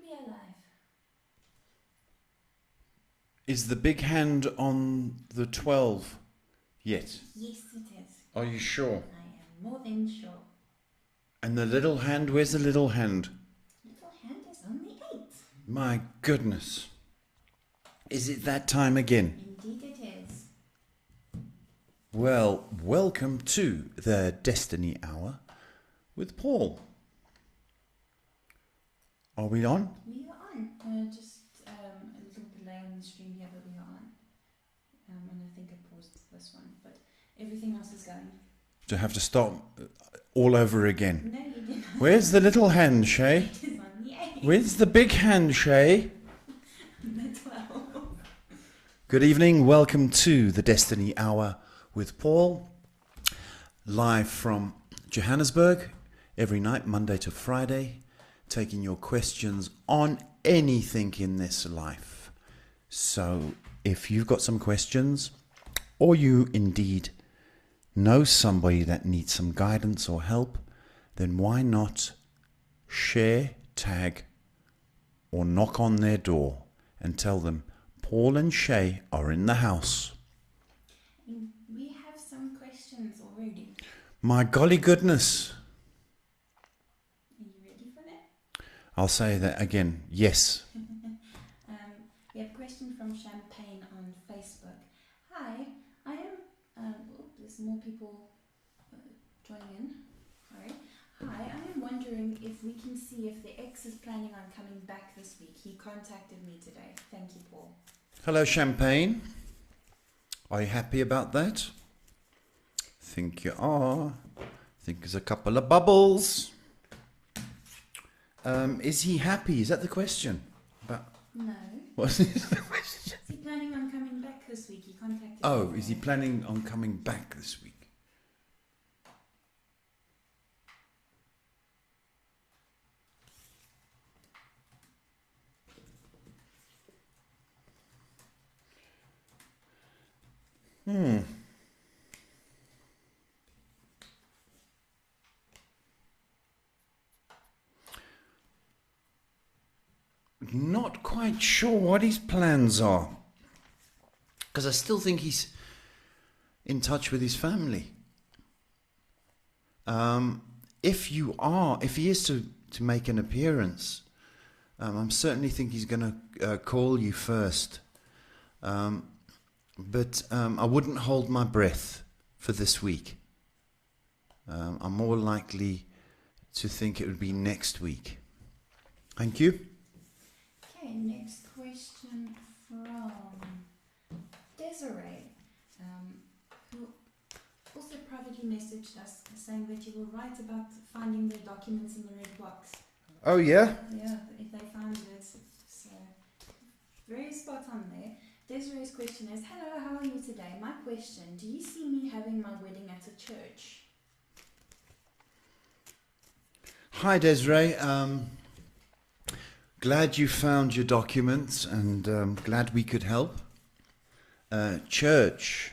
be alive. Is the big hand on the 12 yet? Yes, it is. Are you sure? I am more than sure. And the little hand, where's the little hand? Little hand is on the 8. My goodness. Is it that time again? Indeed it is. Well, welcome to the Destiny Hour with Paul. Are we on? We are on. Just a little delay on the stream here, but we are on. And I think I paused this one, but everything else is going. To have to start all over again. No, you didn't. Where's the little hand, Shay? It is on the 8. Where's the big hand, Shay? The 12. Good evening. Welcome to the Destiny Hour with Paul. Live from Johannesburg every night, Monday to Friday, taking your questions on anything in this life. So if you've got some questions, or you indeed know somebody that needs some guidance or help, then why not share, tag, or knock on their door and tell them Paul and Shay are in the house. We have some questions already. My golly goodness. Are you ready for that? I'll say that again. Yes. We have a question from Champagne on Facebook. Hi, I am... there's more people joining in. Sorry. Hi, I am wondering if we can see if the ex is planning on coming back this week. He contacted me today. Thank you, Paul. Hello, Champagne. Are you happy about that? Think you are. Think there's a couple of bubbles. Is he happy? Is that the question? No. What's the question? Is he planning on coming back this week? He contacted me. Oh, is he planning on coming back this week? Not quite sure what his plans are. Because I still think he's in touch with his family. If he is to make an appearance, I'm certainly think he's going to call you first. But I wouldn't hold my breath for this week. I'm more likely to think it would be next week. Thank you. Okay, next question from Desiree, who also privately messaged us saying that you will write about finding the documents in the red box. Oh, yeah? Yeah, if they found it. So, very spot on there. Desiree's question is, hello, how are you today? My question, do you see me having my wedding at a church? Hi, Desiree. Glad you found your documents and glad we could help. Church.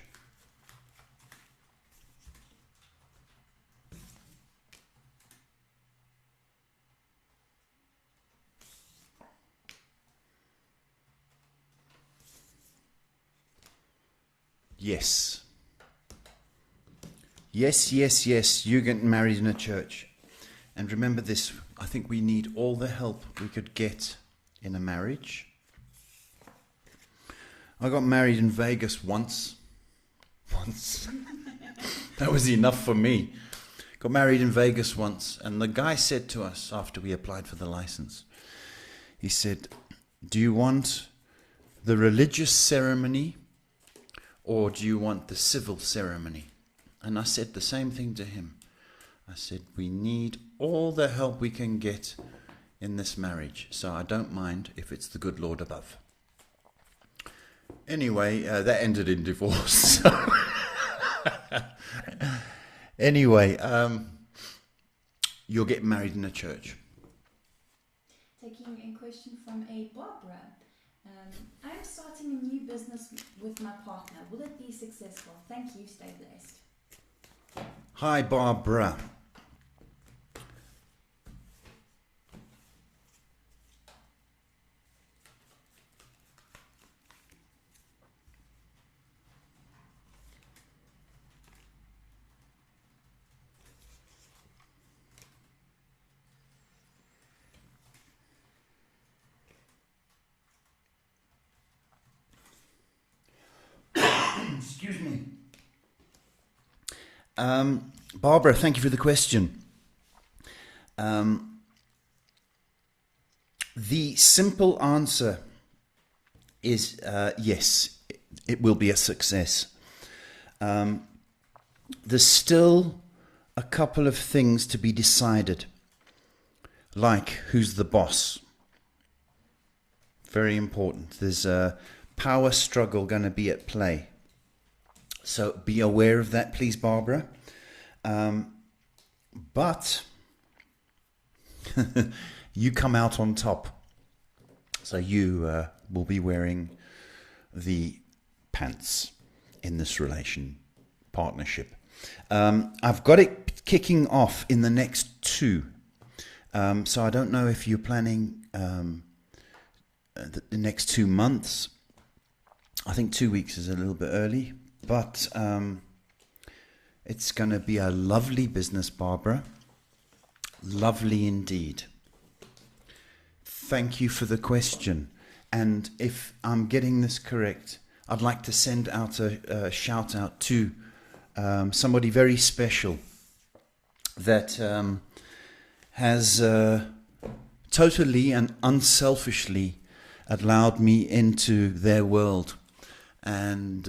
Yes. Yes. You're getting married in a church. And remember this, I think we need all the help we could get in a marriage. I got married in Vegas once. That was enough for me. Got married in Vegas once, and the guy said to us after we applied for the license, he said, do you want the religious ceremony or do you want the civil ceremony? And I said the same thing to him. I said, we need all the help we can get in this marriage, so I don't mind if it's the good Lord above. Anyway, that ended in divorce. Anyway, you're getting married in a church. Taking a question from a Barbara. I'm starting a new business with my partner. Will it be successful? Thank you. Stay blessed. Hi, Barbara. Excuse me. Barbara, thank you for the question. The simple answer is yes, it will be a success. There's still a couple of things to be decided, like who's the boss. Very important. There's a power struggle going to be at play. So be aware of that, please, Barbara. But you come out on top. So you will be wearing the pants in this partnership. I've got it kicking off in the next 2. So I don't know if you're planning the next 2 months. I think 2 weeks is a little bit early, but it's going to be a lovely business, Barbara. Lovely indeed. Thank you for the question. And if I'm getting this correct, I'd like to send out a shout out to somebody very special that has totally and unselfishly allowed me into their world and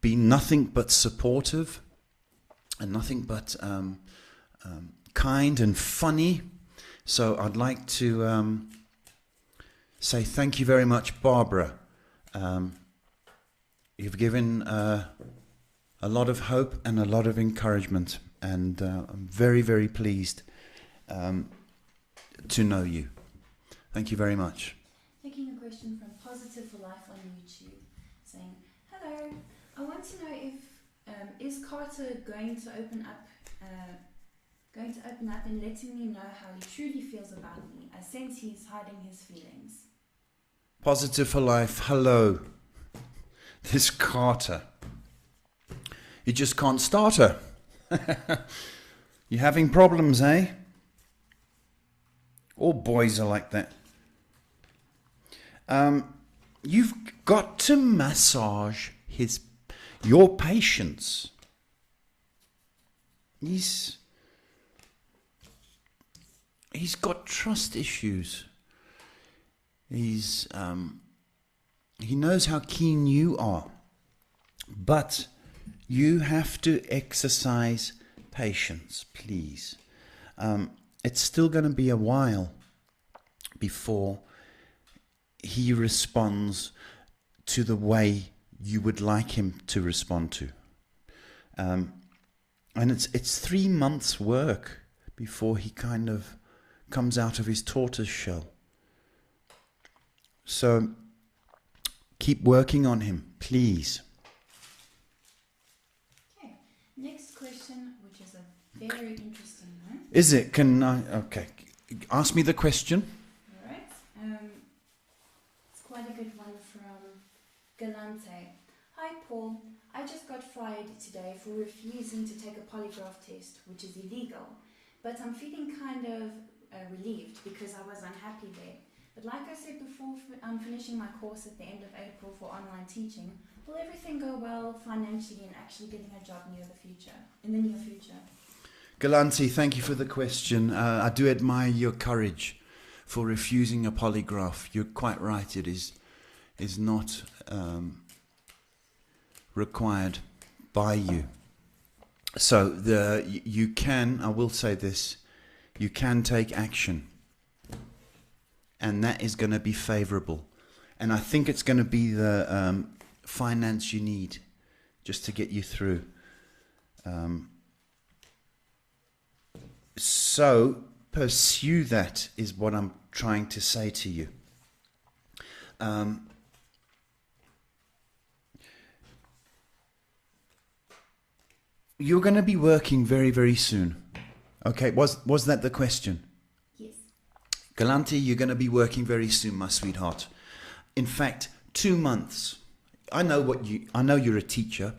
been nothing but supportive and nothing but kind and funny. So I'd like to say thank you very much, Barbara. You've given a lot of hope and a lot of encouragement, and I'm very, very pleased to know you. Thank you very much. Taking a question from Positive for Life on YouTube, saying, "Hello, I want to know if is Carter going to open up and letting me know how he truly feels about me. I sense he's hiding his feelings." Positive for Life, hello. This Carter. You just can't start her. You're having problems, eh? All boys are like that. You've got to massage your patience. He's got trust issues. He knows how keen you are, but you have to exercise patience, please. It's still going to be a while before he responds to the way you would like him to respond to. And it's 3 months' work before he kind of comes out of his tortoise shell. So keep working on him, please. Okay, next question, which is a very interesting one. Is it? Can I? Okay. Ask me the question. All right. It's quite a good one from Galante. "Hi Paul, I just got fired today for refusing to take a polygraph test, which is illegal. But I'm feeling kind of relieved because I was unhappy there. But like I said before, I'm finishing my course at the end of April for online teaching. Will everything go well financially and actually getting a job in the near future?" Galante, thank you for the question. I do admire your courage for refusing a polygraph. You're quite right. It is not required by you. So you can, I will say this, you can take action. And that is going to be favorable. And I think it's going to be the finance you need just to get you through. So pursue that is what I'm trying to say to you. You're going to be working very, very soon. Okay, was that the question? Yes. Galante, you're going to be working very soon, my sweetheart. In fact, 2 months. I know you're a teacher,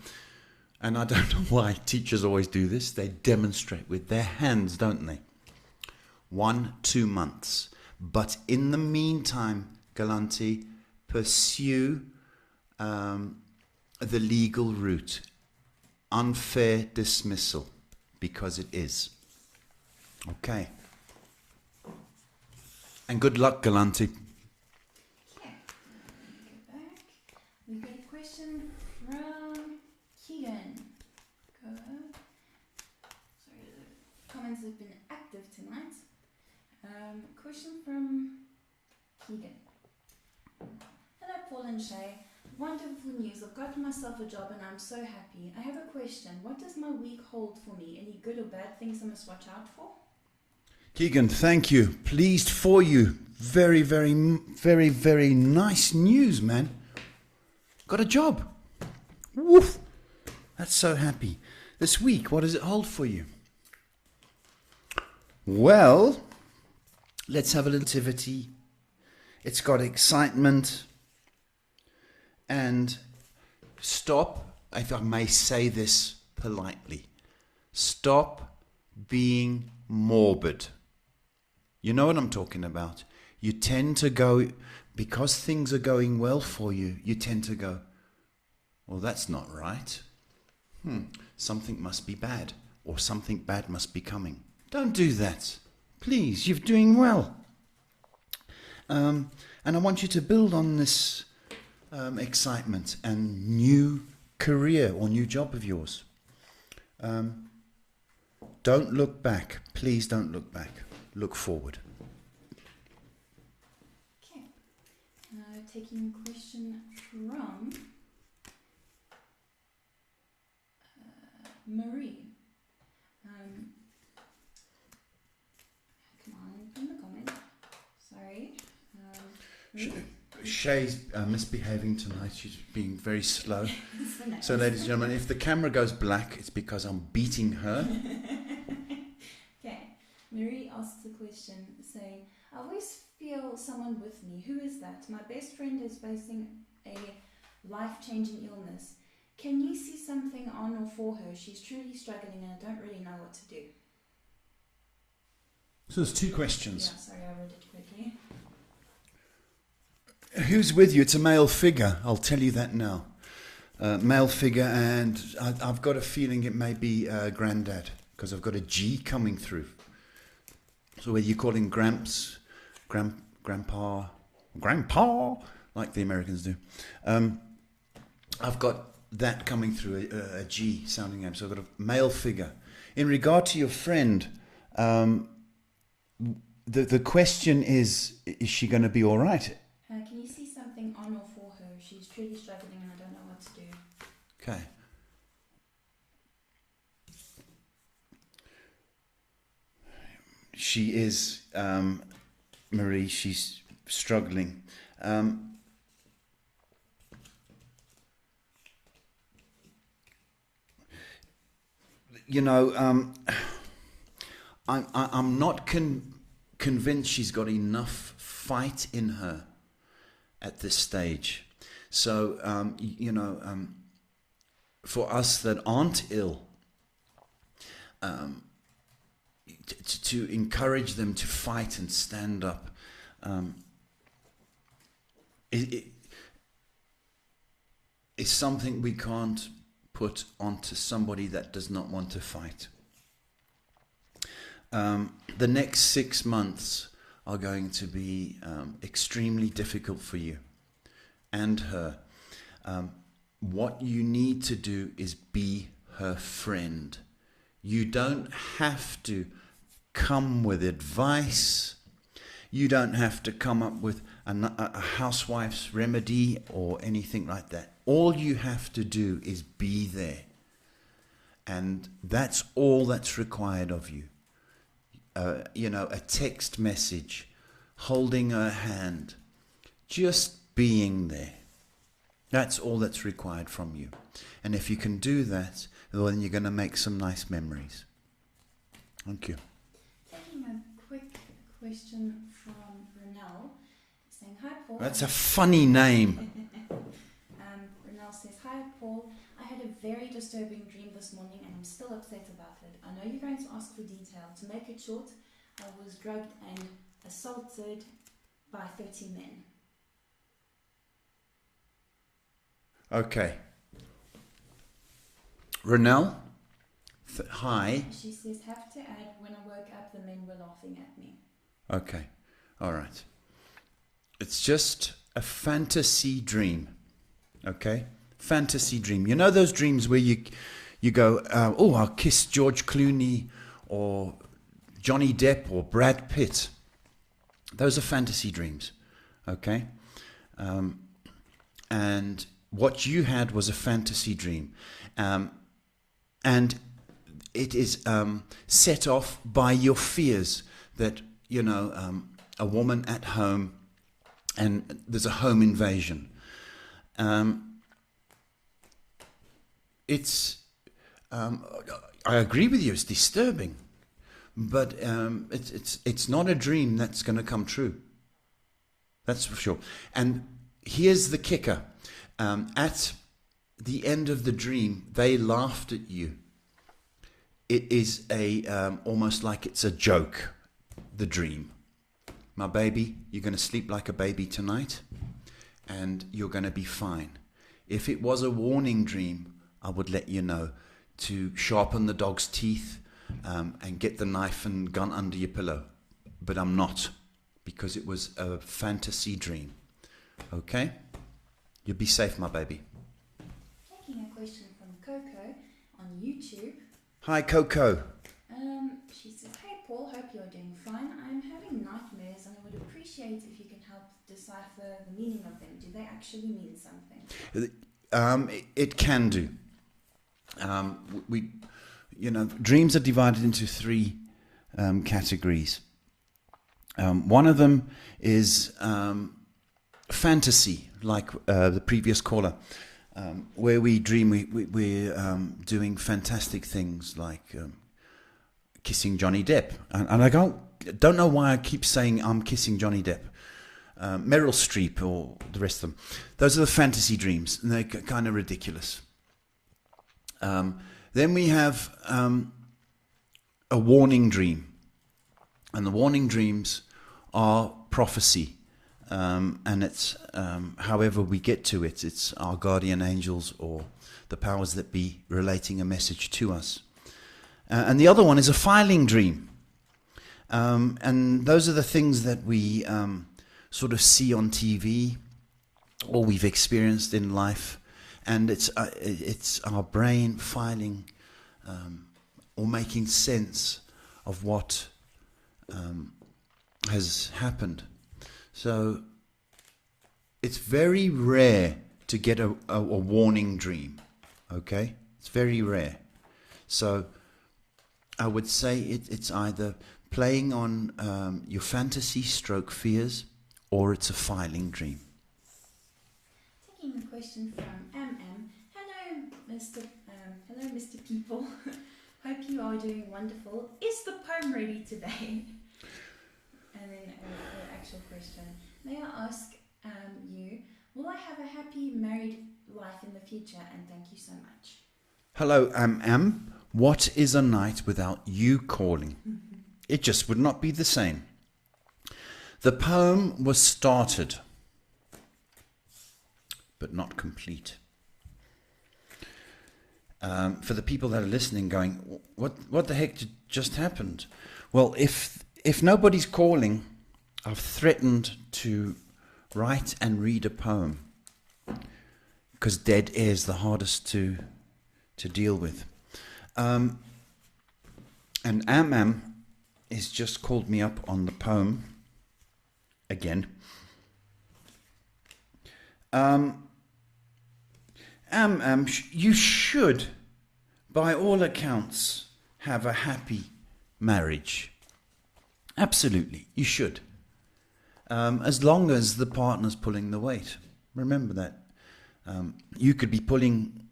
and I don't know why teachers always do this. They demonstrate with their hands, don't they? 1-2 months. But in the meantime, Galante, pursue the legal route. Unfair dismissal, because it is. Okay. And good luck, Galanti. Okay, go back. We get a question from Keegan. Go. Sorry, the comments have been active tonight. Question from Keegan. Hello, Paul and Shay. Wonderful news. I've gotten myself a job and I'm so happy. I have a question. What does my week hold for me? Any good or bad things I must watch out for? Keegan, thank you. Pleased for you. Very, very, very, very nice news, man. Got a job. Woof. That's so happy. This week, what does it hold for you? Well, let's have a little activity. It's got excitement. And stop, if I may say this politely, stop being morbid. You know what I'm talking about. You tend to go, because things are going well for you, you tend to go, well, that's not right. Something must be bad, or something bad must be coming. Don't do that. Please, you're doing well. And I want you to build on this excitement and new career or new job of yours. Don't look back. Please don't look back. Look forward. Okay. Taking a question from Marie. Come on, in the comment. Sorry. Marie? Shay's misbehaving tonight. She's being very slow. So, ladies and gentlemen, if the camera goes black, it's because I'm beating her. Okay. Marie asks the question saying, I always feel someone with me. Who is that? My best friend is facing a life-changing illness. Can you see something on or for her? She's truly struggling and I don't really know what to do. So there's two questions. Yeah, sorry, I read it quickly. Who's with you? It's a male figure. I'll tell you that now. Male figure, and I've got a feeling it may be Granddad, because I've got a G coming through. So whether you call him Gramps, Grandpa, like the Americans do. I've got that coming through, a G sounding name. So I've got a male figure. In regard to your friend, the question is she going to be all right? Can you see something on or for her? She's truly struggling and I don't know what to do. Okay. She is, Marie, she's struggling. You know, I'm not convinced she's got enough fight in her at this stage. So, you know, for us that aren't ill, to encourage them to fight and stand up, it's something we can't put onto somebody that does not want to fight. The next 6 months are going to be extremely difficult for you and her. What you need to do is be her friend. You don't have to come with advice. You don't have to come up with a housewife's remedy or anything like that. All you have to do is be there. And that's all that's required of you. You know, a text message, holding her hand, just being there. That's all that's required from you. And if you can do that, then you're going to make some nice memories. Thank you. Taking a quick question from Renelle, saying, hi Paul. That's a funny name. Renelle says, hi Paul, I had a very disturbing dream this morning and I'm still upset about it. I know you're going to ask for detail. To make it short, I was drugged and assaulted by 30 men. Okay. Renelle, hi. She says, have to add, when I woke up, the men were laughing at me. Okay, all right. It's just a fantasy dream, okay? Fantasy dream. You know those dreams where you go, oh, I'll kiss George Clooney or Johnny Depp or Brad Pitt. Those are fantasy dreams, okay? And what you had was a fantasy dream. And it is set off by your fears that, you know, a woman at home and there's a home invasion. I agree with you, it's disturbing. But it's not a dream that's going to come true. That's for sure. And here's the kicker. At the end of the dream, they laughed at you. It is almost like it's a joke, the dream. My baby, you're going to sleep like a baby tonight, and you're going to be fine. If it was a warning dream, I would let you know to sharpen the dog's teeth, and get the knife and gun under your pillow. But I'm not, because it was a fantasy dream. Okay? You'll be safe, my baby. Taking a question from Coco on YouTube. Hi, Coco. She says, hey Paul, hope you're doing fine. I'm having nightmares and I would appreciate if you can help decipher the meaning of them. Do they actually mean something? It can do. Dreams are divided into three categories. One of them is fantasy, like the previous caller, where we dream we're doing fantastic things like kissing Johnny Depp. And I don't know why I keep saying I'm kissing Johnny Depp. Meryl Streep or the rest of them. Those are the fantasy dreams, and they're kind of ridiculous. Then we have a warning dream. And the warning dreams are prophecy. And it's however we get to it. It's our guardian angels or the powers that be relating a message to us. And the other one is a filing dream. And those are the things that we sort of see on TV or we've experienced in life. And it's our brain filing or making sense of what has happened. So it's very rare to get a warning dream, okay? It's very rare. So I would say it's either playing on your fantasy stroke fears or it's a filing dream. Taking a question from MM. Hello, Mr. People. Hope you are doing wonderful. Is the poem ready today? And then the actual question. May I ask you, will I have a happy married life in the future? And thank you so much. Hello, MM. What is a night without you calling? It just would not be the same. The poem was started, but not complete. For the people that are listening going, what the heck just happened? Well, if nobody's calling, I've threatened to write and read a poem, because dead air is the hardest to deal with. And Am has just called me up on the poem again. You should, by all accounts, have a happy marriage. Absolutely, you should. As long as the partner's pulling the weight. Remember that. You could be putting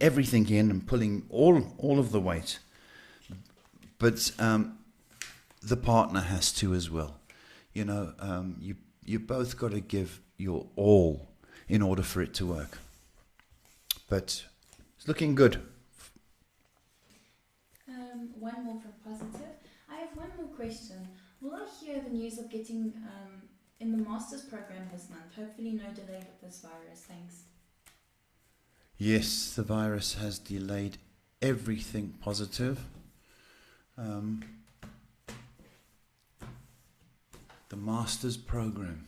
everything in and pulling all of the weight. But the partner has to as well. You know, you both got to give your all in order for it to work. But it's looking good. One more from Positive. I have one more question. Will I hear the news of getting in the master's program this month? Hopefully no delay with this virus. Thanks. Yes, the virus has delayed everything positive. The master's program.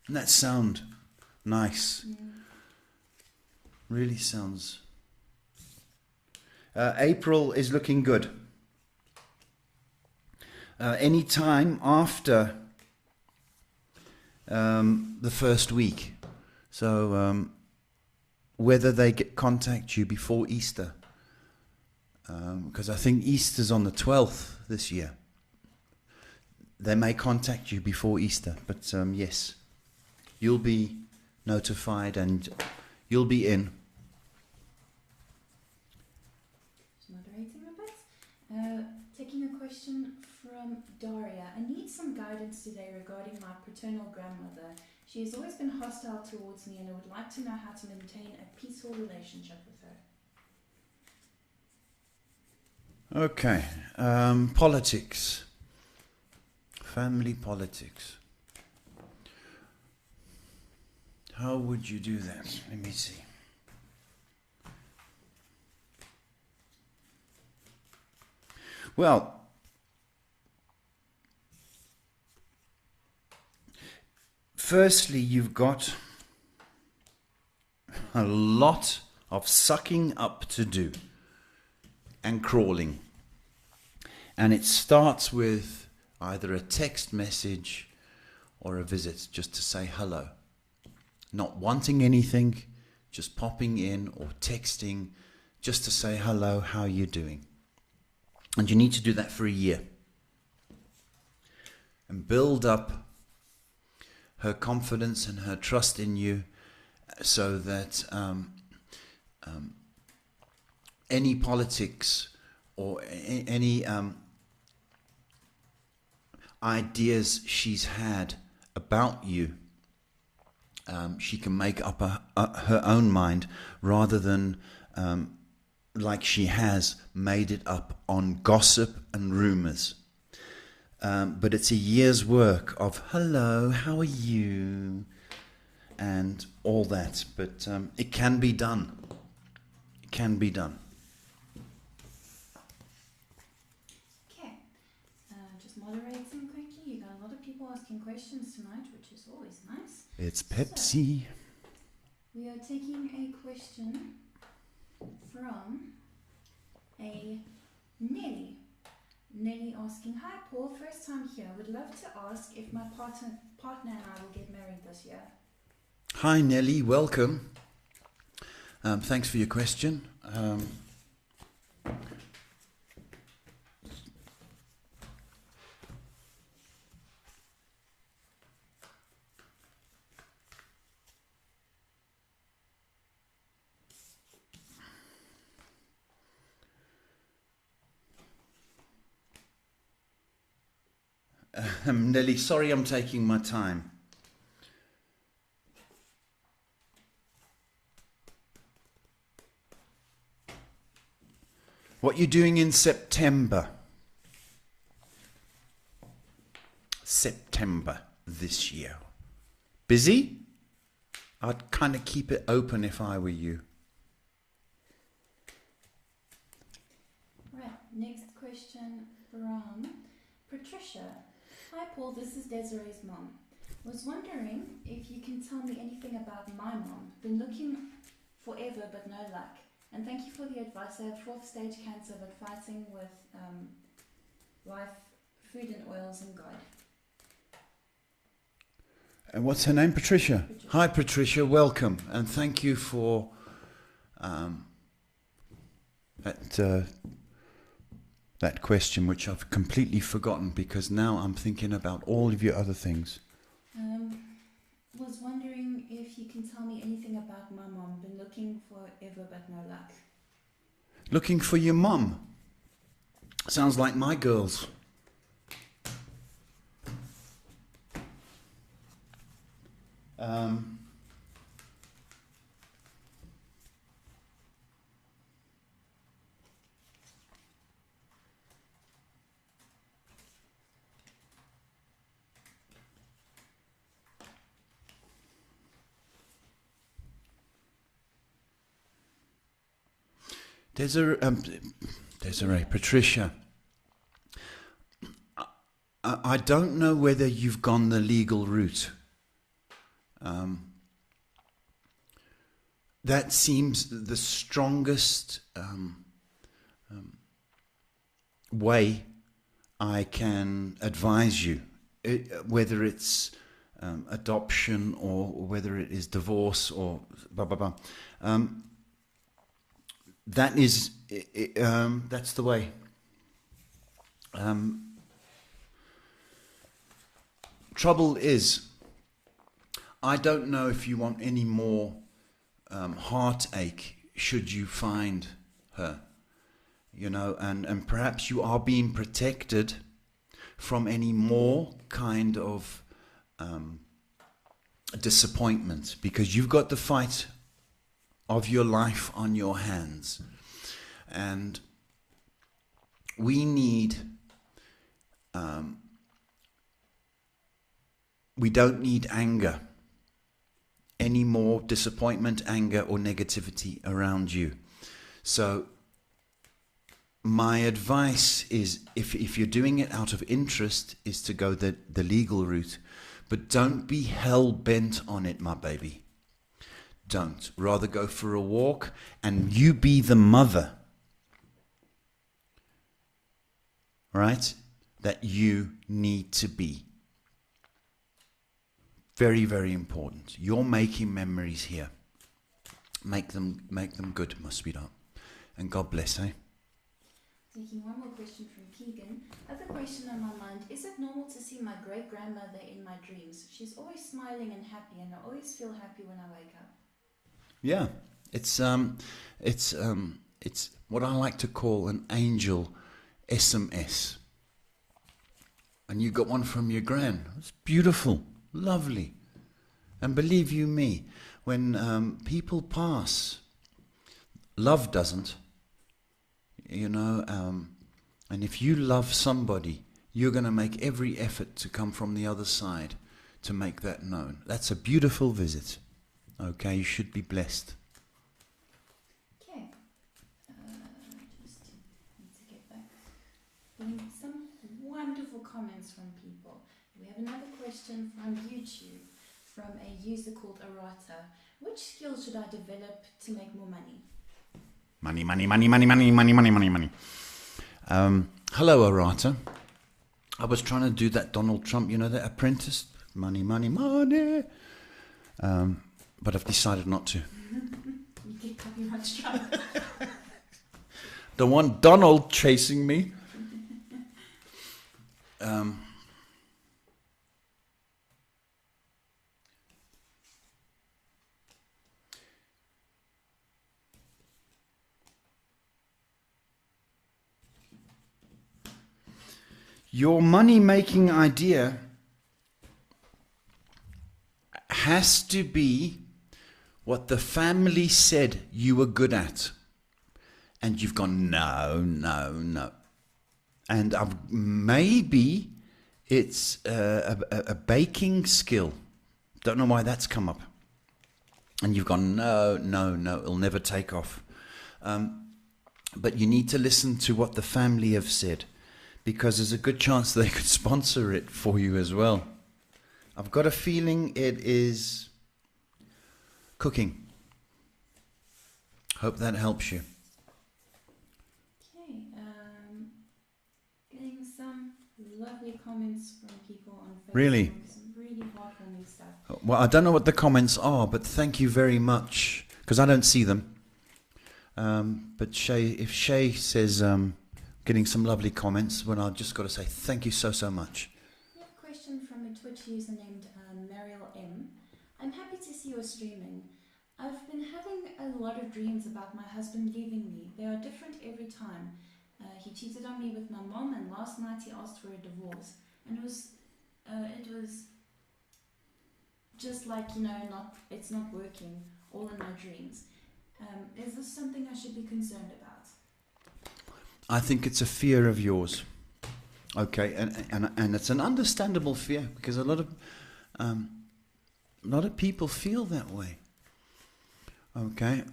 Doesn't that sound nice? Really sounds. April is looking good. Any time after the first week. So whether they contact you before Easter, because I think Easter's on the 12th this year. They may contact you before Easter, but yes, you'll be notified and you'll be in. Just moderating a bit. Taking a question from Daria. I need some guidance today regarding my paternal grandmother. She has always been hostile towards me and I would like to know how to maintain a peaceful relationship with her. Okay, politics. Family politics. How would you do that? Let me see. Well, firstly, you've got a lot of sucking up to do and crawling. And it starts with either a text message or a visit just to say hello. Not wanting anything, just popping in or texting just to say hello, how are you doing? And you need to do that for a year. And build up her confidence and her trust in you so that any politics or any ideas she's had about you, she can make up her own mind rather than like she has made it up on gossip and rumors. But it's a year's work of hello, how are you, and all that. But it can be done. It can be done. Okay, just moderating quickly. You got a lot of people asking questions tonight, which is always nice. It's Pepsi. So, we are taking a question from a Nelly. Nelly asking, hi Paul, first time here. Would love to ask if my partner and I will get married this year. Hi Nelly, welcome. Thanks for your question. Nelly, sorry I'm taking my time. What you doing in September? September this year. Busy? I'd kind of keep it open if I were you. Right, next question from Patricia. Hi Paul, this is Desiree's mom. Was wondering if you can tell me anything about my mom. Been looking forever but no luck. And thank you for the advice. I have 4th stage cancer but fighting with life, food and oils and God. And what's her name? Patricia. Hi Patricia, welcome. And thank you for that question, which I've completely forgotten because now I'm thinking about all of your other things. Was wondering if you can tell me anything about my mom. Been looking forever but no luck. Looking for your mum. Sounds like my girls. Desiree, Patricia. I don't know whether you've gone the legal route. That seems the strongest way I can advise you, whether it's adoption or whether it is divorce or blah blah blah. That's the way. Trouble is, I don't know if you want any more heartache should you find her, and perhaps you are being protected from any more kind of disappointment, because you've got the fight of your life on your hands, and we don't need anger, any more disappointment, anger or negativity around you. So my advice is, if you're doing it out of interest, is to go the legal route, but don't be hell-bent on it, my baby. Don't. Rather go for a walk and you be the mother, right, that you need to be. Very, very important. You're making memories here. Make them good, my sweetheart. And God bless, eh? Taking one more question from Keegan. Other question on my mind, is it normal to see my great-grandmother in my dreams? She's always smiling and happy, and I always feel happy when I wake up. Yeah, it's what I like to call an angel SMS. And you got one from your gran. It's beautiful, lovely. And believe you me, when people pass, love doesn't. And if you love somebody, you're going to make every effort to come from the other side to make that known. That's a beautiful visit. Okay, you should be blessed. Okay, just need to get back. Some wonderful comments from people. We have another question from YouTube, from a user called Arata. Which skills should I develop to make more money? Money, money, money, money, money, money, money, money, money. Hello, Arata. I was trying to do that Donald Trump, that Apprentice. Money, money, money. But I've decided not to. You get copyright strike. Don't want Donald chasing me. Your money-making idea has to be what the family said you were good at. And you've gone, no, no, no. And maybe it's a baking skill. Don't know why that's come up. And you've gone, no, no, no, it'll never take off. But you need to listen to what the family have said, because there's a good chance they could sponsor it for you as well. I've got a feeling it is cooking. Hope that helps you. Okay, getting some lovely comments from people on Facebook. Really? Some really heartwarming stuff. Well, I don't know what the comments are, but thank you very much, because I don't see them. But if Shay says getting some lovely comments, well, I've just got to say thank you so, so much. We have a question from a Twitch user named Mariel M. I'm happy to see you're streaming. I've been having a lot of dreams about my husband leaving me. They are different every time. He cheated on me with my mom, and last night he asked for a divorce. And it was just like, it's not working, all in my dreams. Is this something I should be concerned about? I think it's a fear of yours. Okay, and it's an understandable fear, because a lot of people feel that way. Okay.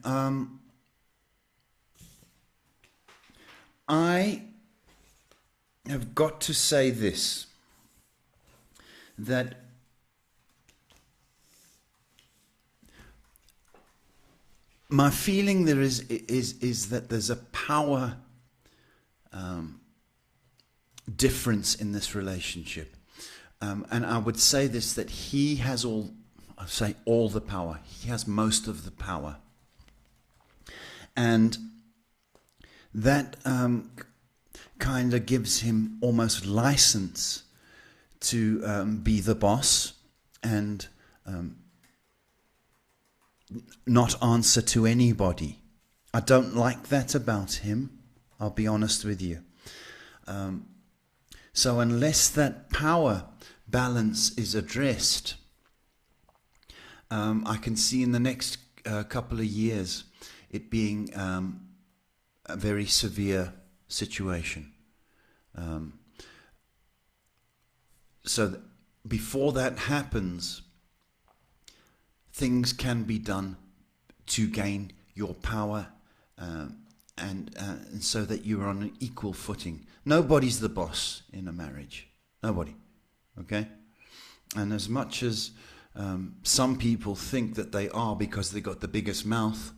I have got to say this, that my feeling there is that there's a power difference in this relationship. And I would say this, that he has all the power. He has most of the power. And that kind of gives him almost license to be the boss and not answer to anybody. I don't like that about him, I'll be honest with you. So unless that power balance is addressed, I can see in the next couple of years it being a very severe situation. So before that happens, things can be done to gain your power and so that you're on an equal footing. Nobody's the boss in a marriage. Nobody. Okay? And as much as some people think that they are because they got the biggest mouth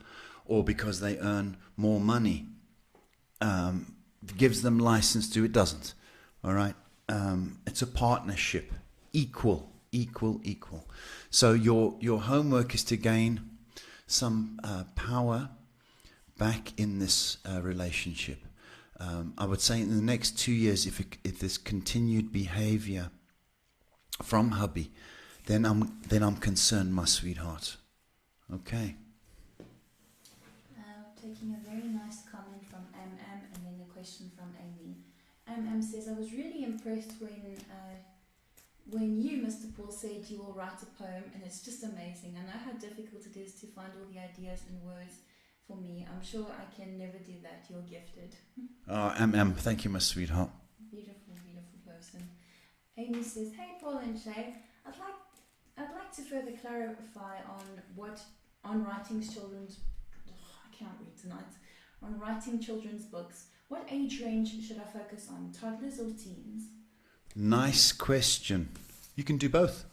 or because they earn more money, gives them license to, it doesn't. All right? It's a partnership. Equal. So your homework is to gain some power back in this relationship. I would say in the next 2 years, if there's continued behavior from hubby, then I'm concerned, my sweetheart. Okay. Taking a very nice comment from MM and then a question from Amy. MM says, I was really impressed when you, Mr. Paul, said you will write a poem, and it's just amazing. I know how difficult it is to find all the ideas and words for me. I'm sure I can never do that. You're gifted. Oh, MM, thank you, my sweetheart. Beautiful, beautiful person. Amy says, hey, Paul and Shay, I'd like to further clarify on writing children's... I can't read tonight. On writing children's books. What age range should I focus on? Toddlers or teens? Nice question. You can do both.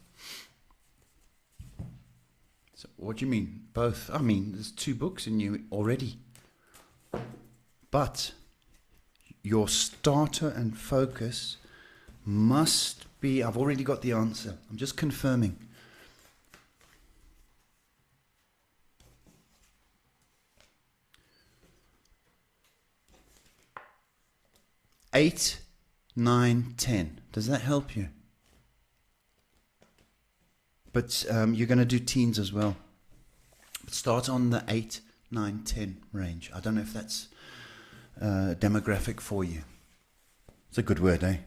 So what do you mean, both? I mean, there's 2 books in you already. But your starter and focus must be... I've already got the answer. I'm just confirming. Eight, 9, 10. Does that help you? But you're going to do teens as well. Start on the 8, 9, 10 range. I don't know if that's demographic for you. It's a good word, eh?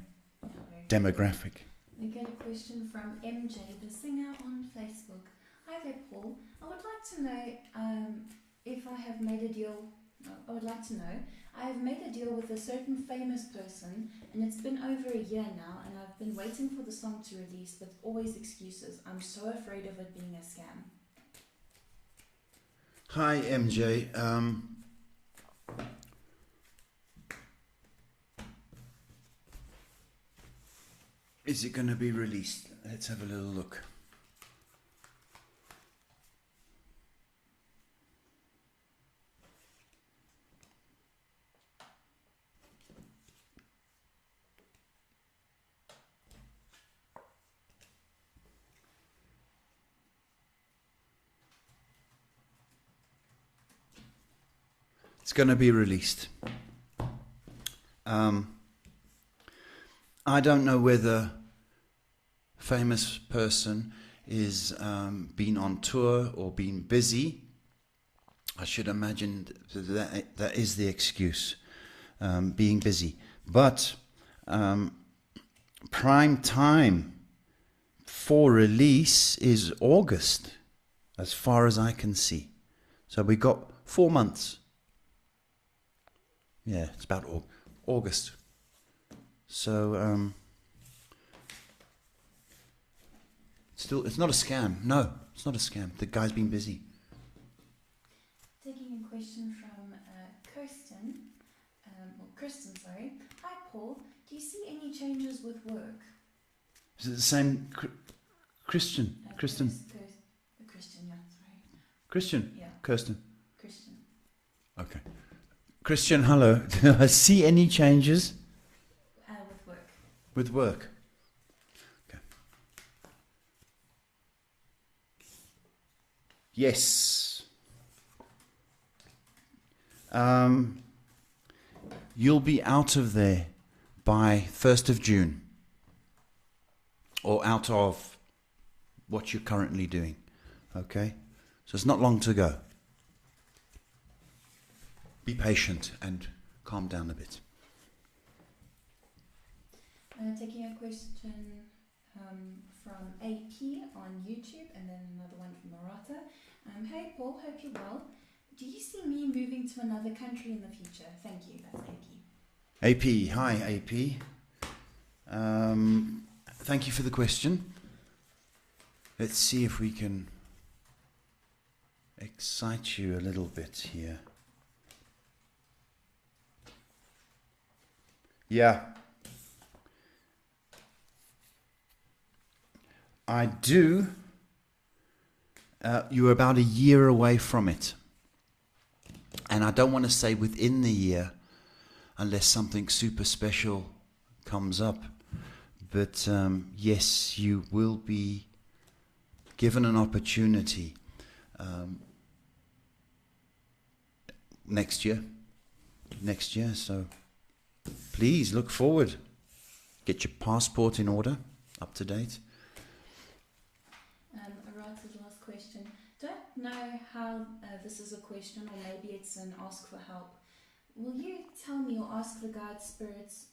Demographic. We get a question from MJ, the singer on Facebook. Hi there, Paul. I would like to know if I have made a deal. I would like to know. I have made a deal with a certain famous person, and it's been over a year now, and I've been waiting for the song to release, but always excuses. I'm so afraid of it being a scam. Hi, MJ. Is it going to be released? Let's have a little look. It's going to be released. I don't know whether famous person is been on tour or been busy. I should imagine that is the excuse, being busy. But prime time for release is August, as far as I can see. So we got 4 months. Yeah, it's about August. So, it's not a scam. No, it's not a scam. The guy's been busy. Taking a question from Kirsten, or Kristen, sorry. Hi, Paul. Do you see any changes with work? Is it the same Christian? Kristen? Christian, yeah, sorry. Christian? Yeah. Kirsten? Christian. Okay. Christian, hello. Do I see any changes? With work. With work? Okay. Yes. You'll be out of there by 1st of June. Or out of what you're currently doing. Okay? So it's not long to go. Be patient and calm down a bit. Taking a question from AP on YouTube and then another one from Marata. Hey Paul, hope you're well. Do you see me moving to another country in the future? Thank you, that's AP. AP, hi AP. Thank you for the question. Let's see if we can excite you a little bit here. Yeah. I do. You're about a year away from it. And I don't want to say within the year, unless something super special comes up. But yes, you will be given an opportunity next year. So please look forward. Get your passport in order, up to date. Arata's last question. Don't know how this is a question or maybe it's an ask for help. Will you tell me or ask the guide spirits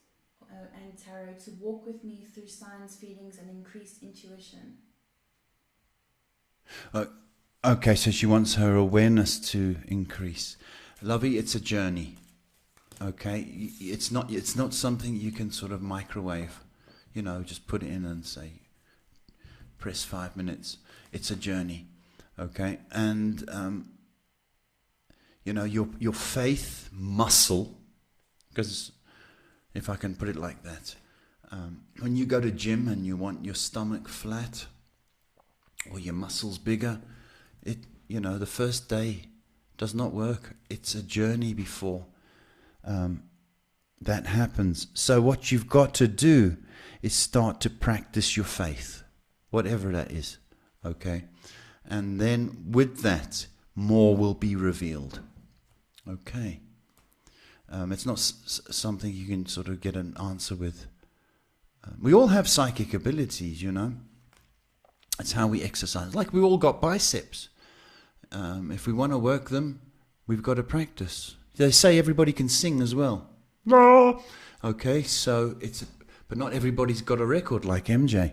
and tarot to walk with me through signs, feelings and increased intuition? Okay, so she wants her awareness to increase. Lovey, it's a journey. Okay, it's not something you can sort of microwave. You know, just put it in and say, press 5 minutes. It's a journey. Okay, and you know, your faith muscle, because if I can put it like that, when you go to gym and you want your stomach flat or your muscles bigger, the first day does not work. It's a journey before that happens. So what you've got to do is start to practice your faith, whatever that is. Okay, and then with that, more will be revealed. Okay. It's not something you can sort of get an answer with. We all have psychic abilities, you know. It's how we exercise. Like we all got biceps. If we want to work them, we've got to practice. They say everybody can sing as well. No. Okay, so but not everybody's got a record like MJ.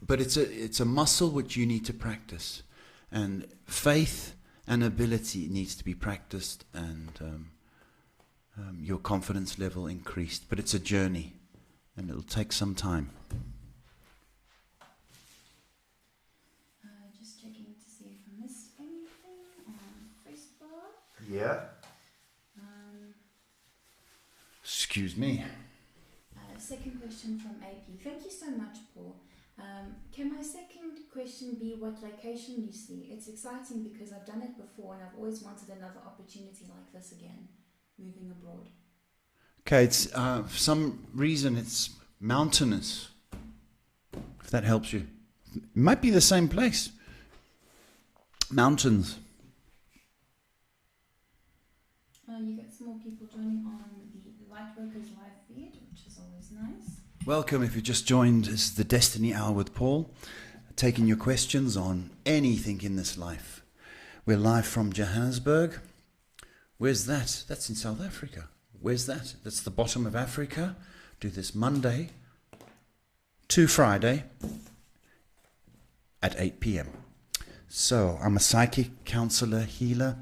But it's a muscle which you need to practice, and faith and ability needs to be practiced, and your confidence level increased. But it's a journey, and it'll take some time. Just checking to see if I missed anything on Facebook. Yeah. Excuse me. Second question from AP. Thank you so much, Paul. Can my second question be what location you see? It's exciting because I've done it before and I've always wanted another opportunity like this again, moving abroad. Okay, it's for some reason it's mountainous, if that helps you. It might be the same place. Mountains. You get some more people joining on the Lightworkers live feed, which is always nice. Welcome if you just joined. This is the Destiny Hour with Paul, taking your questions on anything in this life. We're live from Johannesburg. Where's that? That's in South Africa. Where's that? That's the bottom of Africa. Do this Monday to Friday at 8 p.m. So I'm a psychic counselor, healer.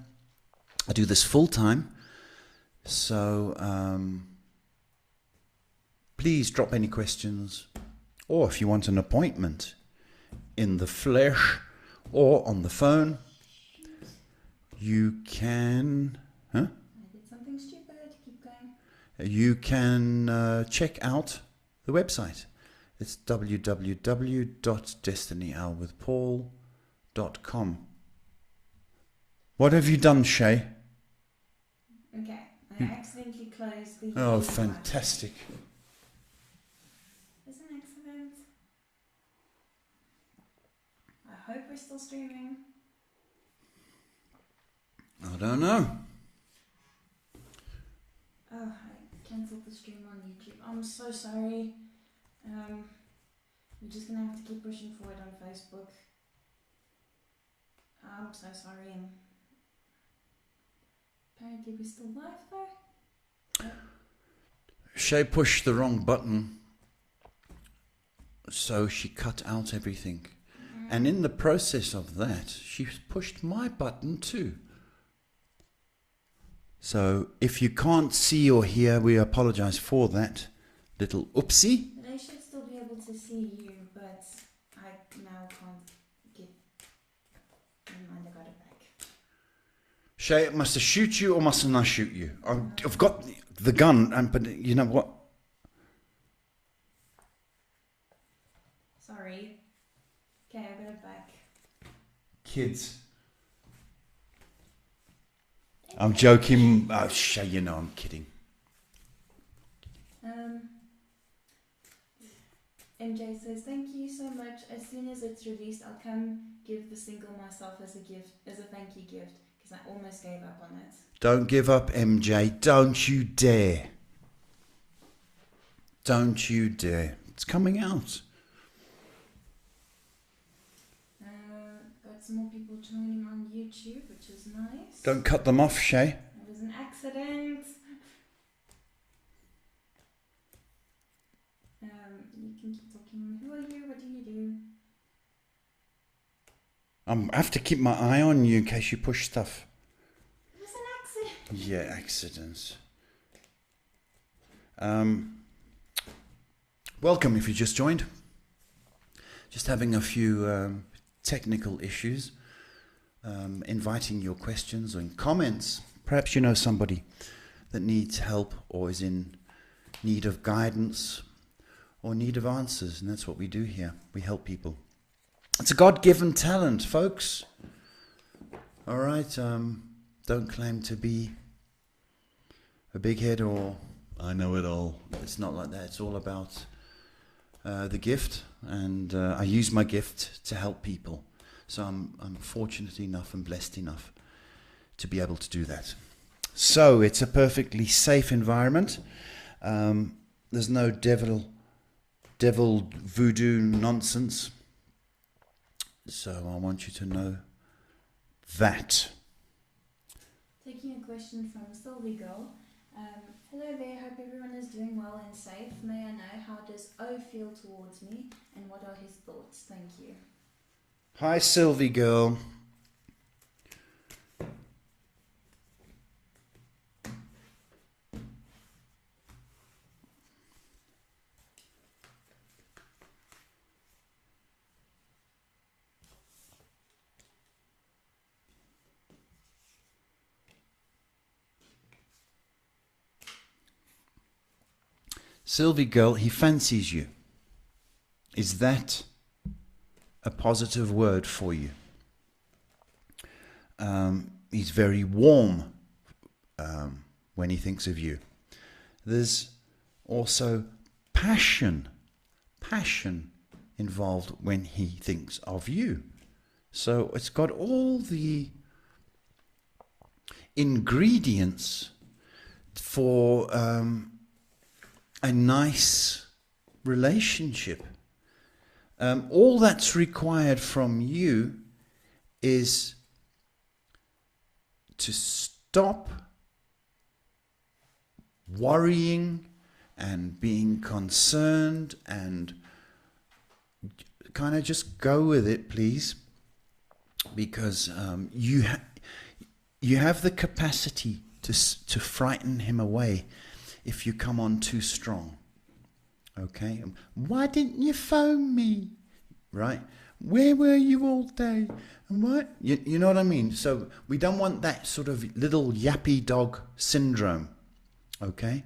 I do this full time. So please drop any questions, or if you want an appointment in the flesh or on the phone, you can. Huh? I did something you can check out the website. It's www.DestinyHourWithPaul.com. What have you done, Shay? Okay, I accidentally closed the... Oh, fantastic. It's an accident. I hope we're still streaming. I don't know. Oh, I cancelled the stream on YouTube. I'm so sorry. We're just gonna have to keep pushing forward on Facebook. I'm so sorry. Apparently we're still live though. Shay pushed the wrong button, so she cut out everything. And in the process of that, she pushed my button too. So if you can't see or hear, we apologize for that little oopsie. They should still be able to see you, but I now can't get... Never mind, I got it back. Shay, must I shoot you or mustn't I shoot you? I've got the gun, but you know what? Sorry. Okay, I got it back. Kids. I'm joking. Oh, Shay, you know I'm kidding. MJ says, thank you so much. As soon as it's released, I'll come give the single myself as a gift, as a thank you gift, because I almost gave up on it. Don't give up, MJ. Don't you dare. Don't you dare. It's coming out. Got some more people joining on YouTube, which is nice. Don't cut them off, Shay. It was an accident. You can keep talking. Who are you? What do you do? I have to keep my eye on you in case you push stuff. It was an accident. Yeah, accidents. Welcome if you just joined. Just having a few technical issues. Inviting your questions and comments. Perhaps you know somebody that needs help or is in need of guidance or need of answers, and that's what we do here. We help people. It's a God-given talent, folks. All right, don't claim to be a big head or I know it all. It's not like that. It's all about the gift, and I use my gift to help people. So I'm fortunate enough and blessed enough to be able to do that. So it's a perfectly safe environment. There's no devil voodoo nonsense. So I want you to know that. Taking a question from Sylvie Girl. Hello there, hope everyone is doing well and safe. May I know, how does O feel towards me and what are his thoughts? Thank you. Hi, Sylvie girl. Sylvie girl, he fancies you. Is that a positive word for you? He's very warm when he thinks of you. There's also passion involved when he thinks of you. So it's got all the ingredients for a nice relationship. All that's required from you is to stop worrying and being concerned and kind of just go with it, please, because you have the capacity to frighten him away if you come on too strong. Okay? Why didn't you phone me? Right? Where were you all day? And what? You know what I mean? So we don't want that sort of little yappy dog syndrome. Okay?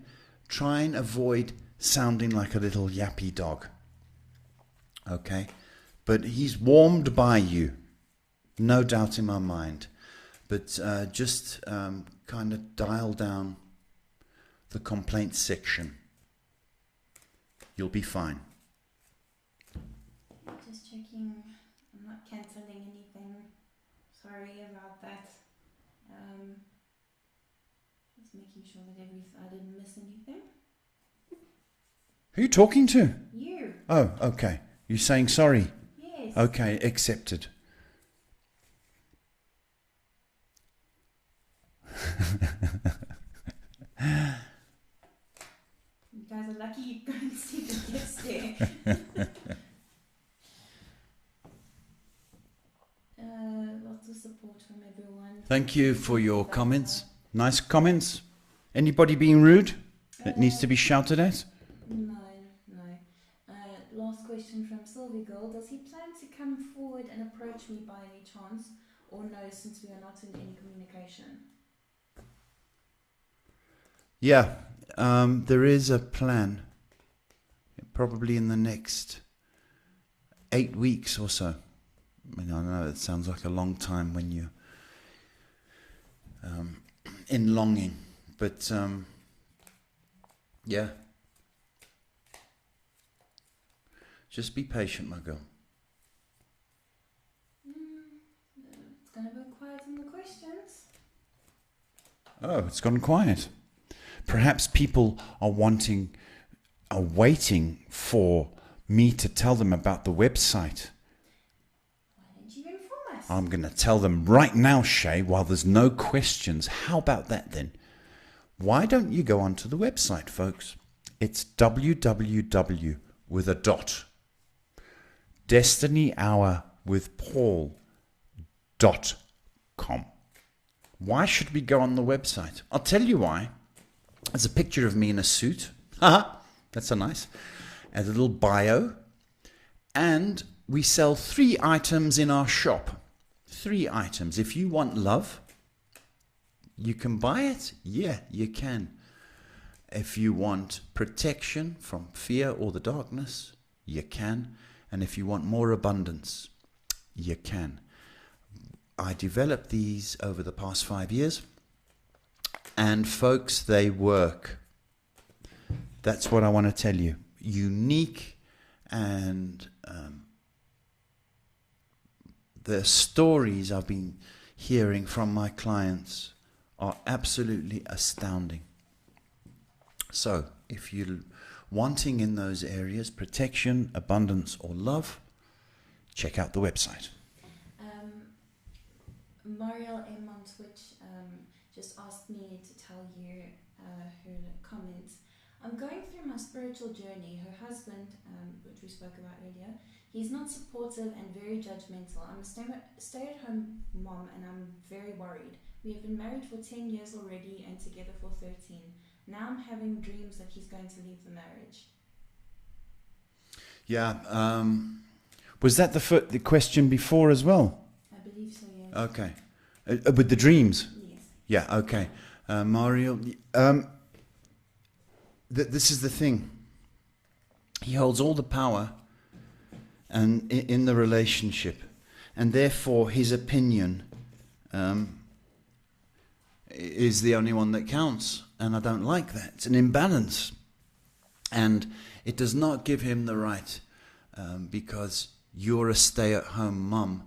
try and avoid sounding like a little yappy dog. Okay? But he's warmed by you. No doubt in my mind. But just kind of dial down the complaint section. You'll be fine. Just checking. I'm not cancelling anything. Sorry about that. Just making sure that I didn't miss anything. Who are you talking to? You. Oh, okay. You're saying sorry? Yes. Okay, accepted. You guys are lucky you can't see the gifts there. Lots of support from everyone. Thank you for your comments. Nice comments. Anybody being rude that needs to be shouted at? No. Last question from Sylvie Girl. Does he plan to come forward and approach me by any chance? Or no, since we are not in any communication? Yeah, there is a plan. Probably in the next 8 weeks or so. I mean, I know it sounds like a long time when you're in longing, but yeah. Just be patient, my girl. It's going to go quiet on the questions. Oh, it's gone quiet. Perhaps people are waiting for me to tell them about the website. Why didn't you inform us? I'm going to tell them right now, Shay, while there's no questions. How about that then? Why don't you go onto the website, folks? It's www with a dot. DestinyHourWithPaul.com. Why should we go on the website? I'll tell you why. There's a picture of me in a suit. Haha, that's so nice. A little bio. And we sell 3 items in our shop. 3 items. If you want love, you can buy it. Yeah, you can. If you want protection from fear or the darkness, you can. And if you want more abundance, you can. I developed these over the past 5 years. And folks, they work. That's what I want to tell you. Unique, and the stories I've been hearing from my clients are absolutely astounding. So, if you're wanting in those areas protection, abundance, or love, check out the website. Marielle M on Twitch just asked me to tell you her comments. I'm going through my spiritual journey. Her husband, which we spoke about earlier, he's not supportive and very judgmental. I'm a stay-at-home mom and I'm very worried. We have been married for 10 years already and together for 13. Now I'm having dreams that he's going to leave the marriage. Yeah. Was that the question before as well? I believe so, yes. Okay. With the dreams? Yes. Yeah, okay. Mario, this is the thing. He holds all the power and in the relationship, and therefore his opinion is the only one that counts, and I don't like that. It's an imbalance, and it does not give him the right, because you're a stay-at-home mum,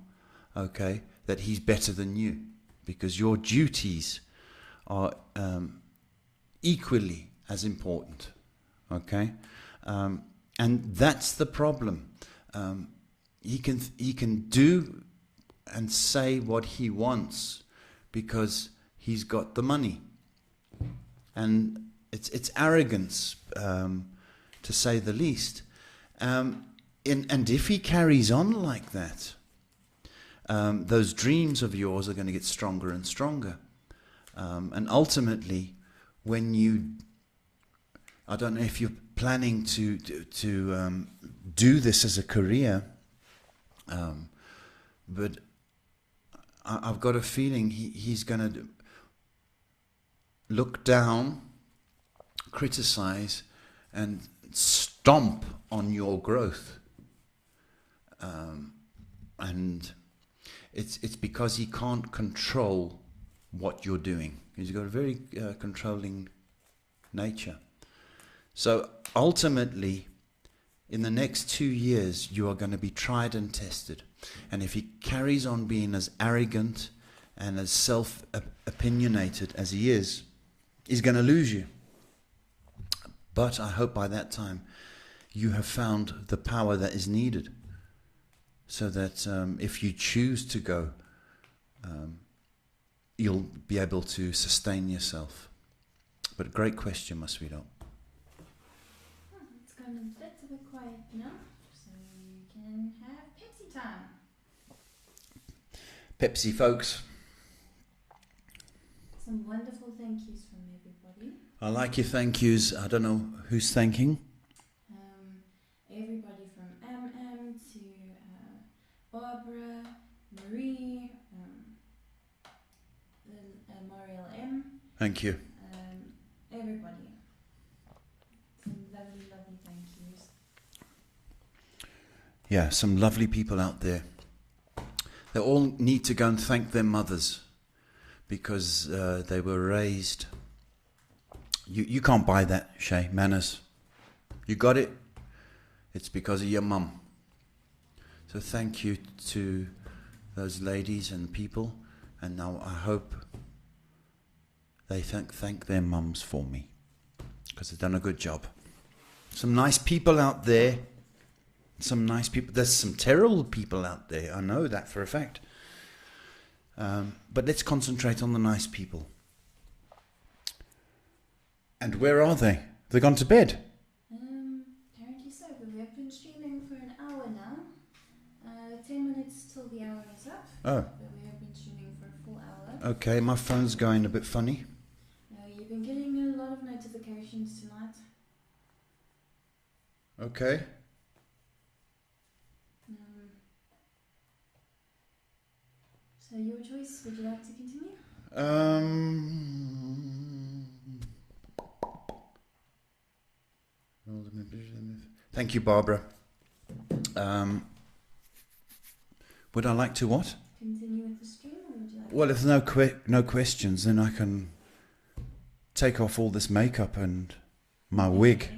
okay, that he's better than you, because your duties are equally as important, okay? And that's the problem. He can do and say what he wants because he's got the money, and it's arrogance, to say the least. And if he carries on like that, those dreams of yours are going to get stronger and stronger, and ultimately, when you, I don't know if you're planning to do this as a career, but I've got a feeling he's going to look down, criticize and stomp on your growth. And it's because he can't control what you're doing. He's got a very controlling nature. So ultimately, in the next 2 years, you are going to be tried and tested. And if he carries on being as arrogant and as self-opinionated as he is, he's going to lose you. But I hope by that time you have found the power that is needed, so that if you choose to go, you'll be able to sustain yourself. But great question, my sweetheart. It's gone a bit quiet now, so you can have Pepsi time. Pepsi, folks. Some wonderful thank yous from everybody. I like your thank yous. I don't know who's thanking. Everybody from MM to Barbara, Marie, Mariel M. Thank you. Everybody. Some lovely, lovely thank yous. Yeah, some lovely people out there. They all need to go and thank their mothers, because they were raised. You can't buy that, Shay. Manners. You got it. It's because of your mum. So thank you to those ladies and people. And now I hope they thank their mums for me, because they've done a good job. Some nice people out there. Some nice people. There's some terrible people out there. I know that for a fact. But let's concentrate on the nice people. And where are they? They've gone to bed. Apparently so, but we have been streaming for an hour now. 10 minutes till the hour is up. Oh. But we have been streaming for a full hour. Okay, my phone's going a bit funny. You've been getting a lot of notifications tonight. Okay. So your choice, would you like to continue? Thank you, Barbara. Would I like to what? Continue with the stream, or would you like Well, if there's no questions, then I can take off all this makeup and my wig.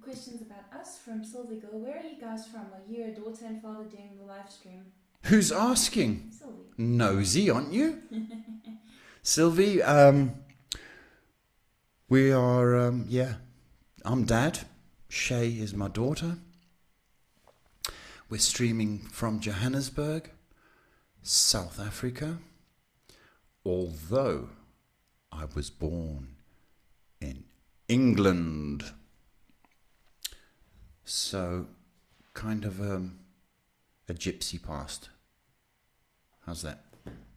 Questions about us from Sylvie Girl. Where are you guys from? Are you a daughter and father doing the live stream? Who's asking? Sylvie. Nosy, aren't you? Sylvie, we are, I'm Dad. Shay is my daughter. We're streaming from Johannesburg, South Africa. Although I was born in England. So, kind of a gypsy past. How's that?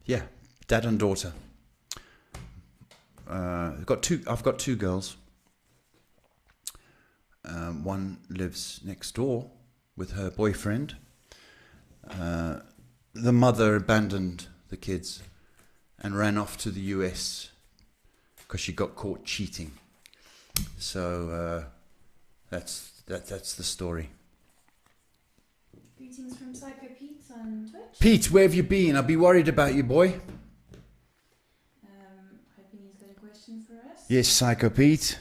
Yeah, dad and daughter. I've got two girls. One lives next door with her boyfriend. The mother abandoned the kids and ran off to the US because she got caught cheating. So that's the story. Greetings from Psycho Pete on Twitch. Pete, where have you been? I'll be worried about you, boy. Hoping he's got a question for us. Yes, Psycho Pete.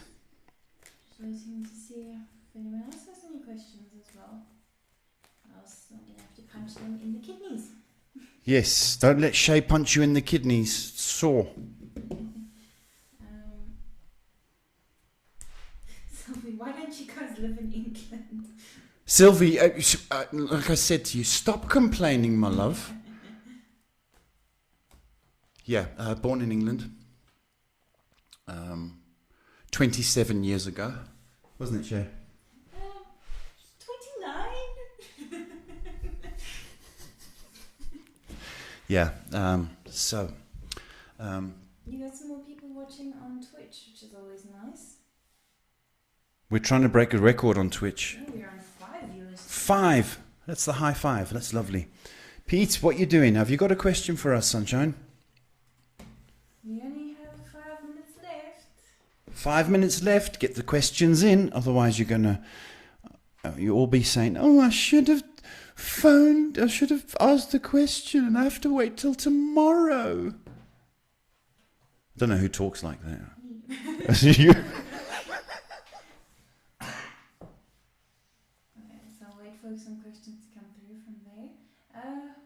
Just waiting to see if anyone else has any questions as well. Else I'm going to have to punch them in the kidneys. Yes, don't let Shay punch you in the kidneys. Sore. Sylvie, why don't you guys live in England? Sylvie, like I said to you, stop complaining, my love. Yeah, born in England. 27 years ago. Wasn't it, Shay? 29. Yeah, You got some more people watching on Twitch, which is always nice. we're trying to break a record on Twitch. Oh, we're on 5 viewers. 5. That's the high 5. That's lovely. Pete, what you doing? Have you got a question for us, Sunshine? We only have 5 minutes left. 5 minutes left. Get the questions in. Otherwise, you're going to... you'll all be saying, oh, I should have phoned. I should have asked the question and I have to wait till tomorrow. I don't know who talks like that. You. Okay, so I'll wait for some questions to come through from there. Why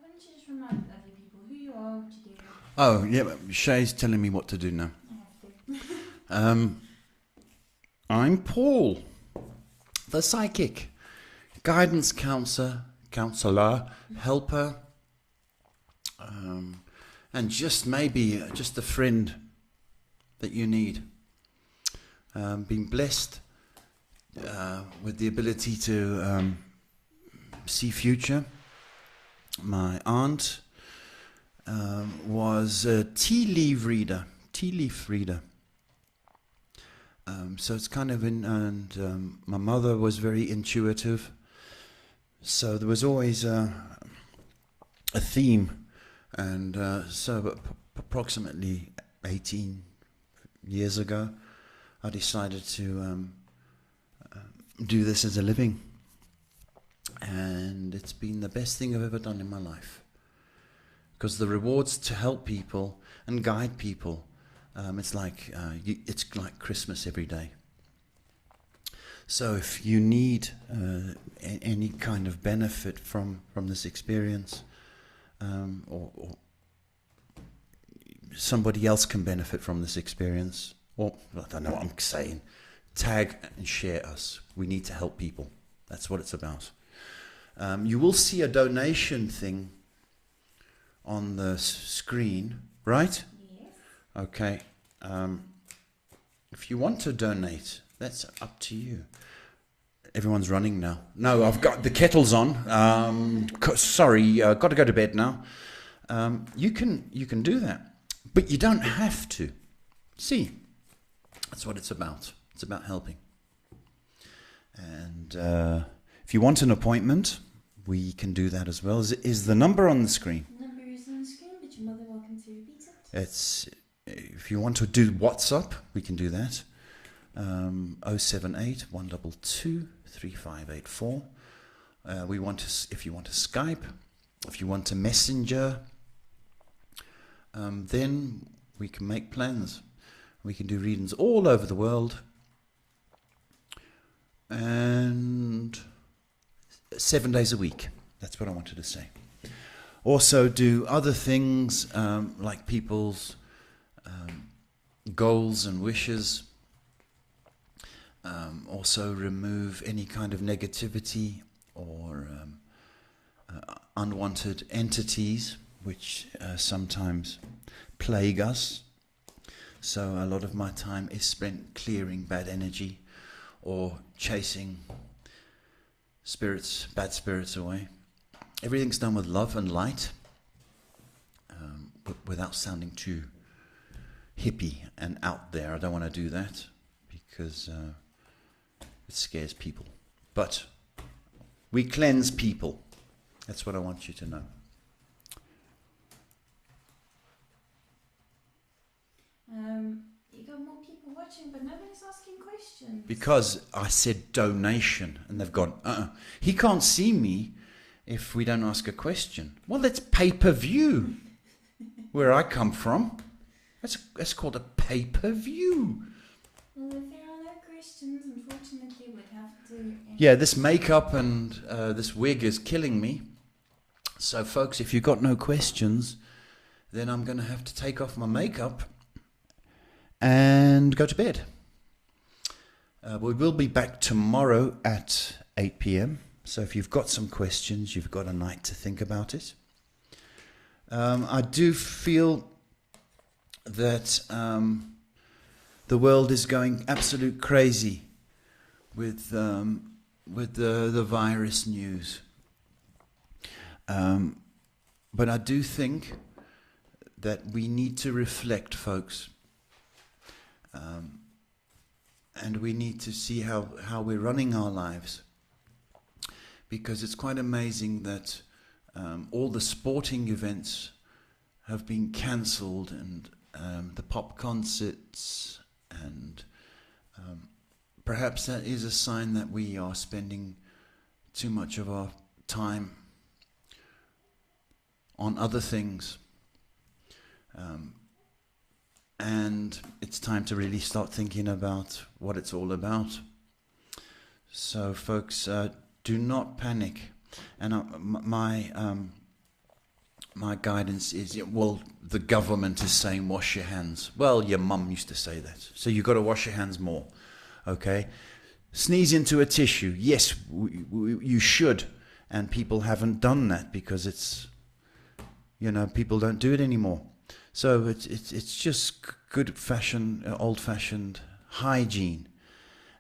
don't you just remind lovely people who you are, what you do? Oh, yeah, Shay's telling me what to do now. I have to. I'm Paul, the psychic, guidance counselor, helper, and just maybe just a friend that you need. Been blessed with the ability to see future. My aunt was a tea leaf reader. So it's kind of and my mother was very intuitive. So there was always a theme, and so approximately 18 years ago, I decided to do this as a living, and it's been the best thing I've ever done in my life, because the rewards to help people and guide people, it's like Christmas every day. So if you need any kind of benefit from this experience, or somebody else can benefit from this experience, or I don't know what I'm saying, tag and share us. We need to help people. That's what it's about. You will see a donation thing on the screen, right? Yes. Okay. If you want to donate, that's up to you. Everyone's running now. No, I've got the kettle's on. Sorry, got to go to bed now. You can do that, but you don't have to. See, that's what it's about. It's about helping. And if you want an appointment, we can do that as well. Is the number on the screen? The number is on the screen, but you're more than welcome to repeat it. It's if you want to do WhatsApp, we can do that. 078 122 3584. If you want to Skype, if you want to Messenger, then we can make plans. We can do readings all over the world, and 7 days a week. That's what I wanted to say. Also do other things like people's goals and wishes. Also remove any kind of negativity or unwanted entities which sometimes plague us. So a lot of my time is spent clearing bad energy or chasing bad spirits away. Everything's done with love and light, without sounding too hippie and out there. I don't want to do that because it scares people. But we cleanse people. That's what I want you to know. You got more people watching, but nobody's asking questions. Because I said donation, and they've gone, he can't see me if we don't ask a question. Well, that's pay-per-view. Where I come from, that's called a pay-per-view. Well, if there are no questions, unfortunately, we'd have to... Yeah, this makeup and this wig is killing me. So, folks, if you've got no questions, then I'm going to have to take off my makeup and go to bed. We will be back tomorrow at 8 p.m. So if you've got some questions, you've got a night to think about it. I do feel that the world is going absolute crazy with the virus news. But I do think that we need to reflect, folks. And we need to see how we're running our lives. Because it's quite amazing that all the sporting events have been cancelled, and the pop concerts, and perhaps that is a sign that we are spending too much of our time on other things. And it's time to really start thinking about what it's all about. So, folks, do not panic. And my guidance is, well, the government is saying wash your hands. Well, your mum used to say that. So you've got to wash your hands more, okay? Sneeze into a tissue. Yes, you should. And people haven't done that because it's, people don't do it anymore. So it's just good-fashioned, old-fashioned hygiene.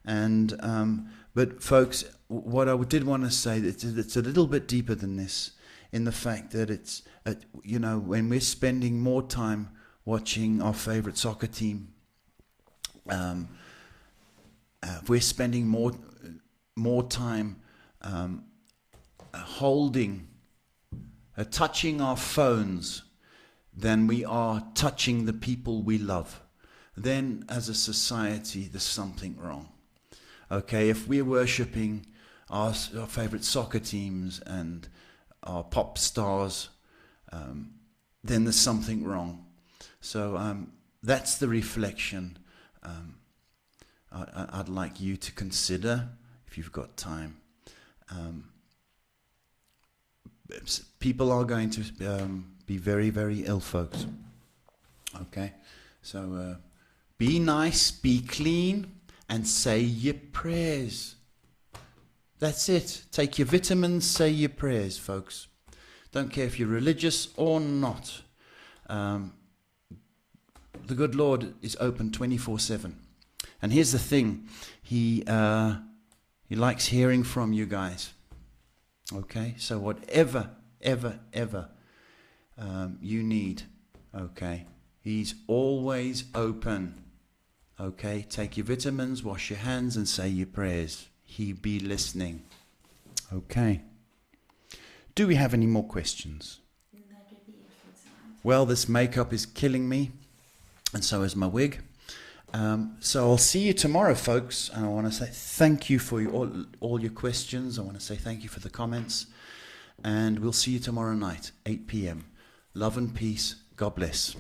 And but folks, what I did want to say, it's a little bit deeper than this, in the fact that it's, when we're spending more time watching our favorite soccer team, we're spending more time touching our phones than we are touching the people we love, then as a society there's something wrong. Okay, if we're worshipping our favorite soccer teams and our pop stars, then there's something wrong. So that's the reflection I'd like you to consider if you've got time. People are going to be very, very ill, folks. Okay, so be nice, be clean, and say your prayers. That's it. Take your vitamins, say your prayers, folks. Don't care if you're religious or not. The good Lord is open 24/7. And here's the thing. He likes hearing from you guys. Okay? So whatever, ever you need, okay? He's always open. Okay? Take your vitamins, wash your hands, and say your prayers. He be listening. Okay. Do we have any more questions? That would be it for tonight. Well, this makeup is killing me, and so is my wig. So I'll see you tomorrow, folks. And I want to say thank you for all your questions. I want to say thank you for the comments. And we'll see you tomorrow night, 8 p.m. Love and peace. God bless.